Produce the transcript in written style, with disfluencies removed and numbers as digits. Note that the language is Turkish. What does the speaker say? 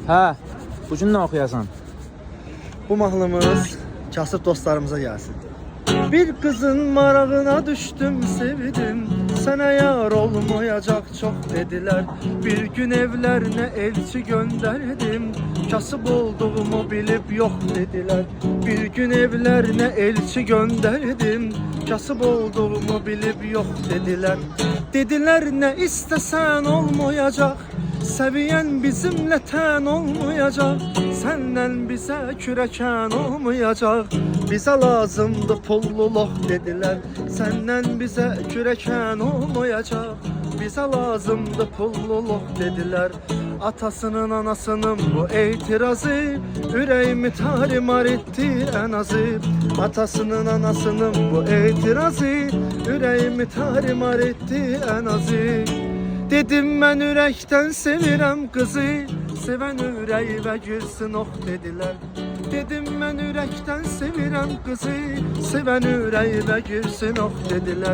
Hə, bu gün nə oxuyasan? Bu mahnımız kasıb dostlarımıza gelsin. Bir kızın marağına düştüm, sevdim. Sana yar olmayacak çok dediler. Bir gün evlerine elçi gönderdim. Kasıb olduğumu bilip yok dediler. Bir gün evlerine elçi gönderdim. Kasıb olduğumu bilip yok dediler. Dediler ne istesen olmayacak. Seviyen bizimle ten olmayacak. Senden bize küreken olmayacak. Bize lazımdı pulluluk dediler. Senden bize küreken olmayacak. Bize lazımdı pulluluk dediler. Atasının anasının bu itirazı yüreğimi tarimar etti en azı. Atasının anasının bu itirazı yüreğimi tarimar etti en azı. Dedim ben yürekten sevirem kızı. Seven yüreğime gülsün oh dediler. Dedim ben yürekten sevirem kızı. Seven yüreğime gülsün oh dediler.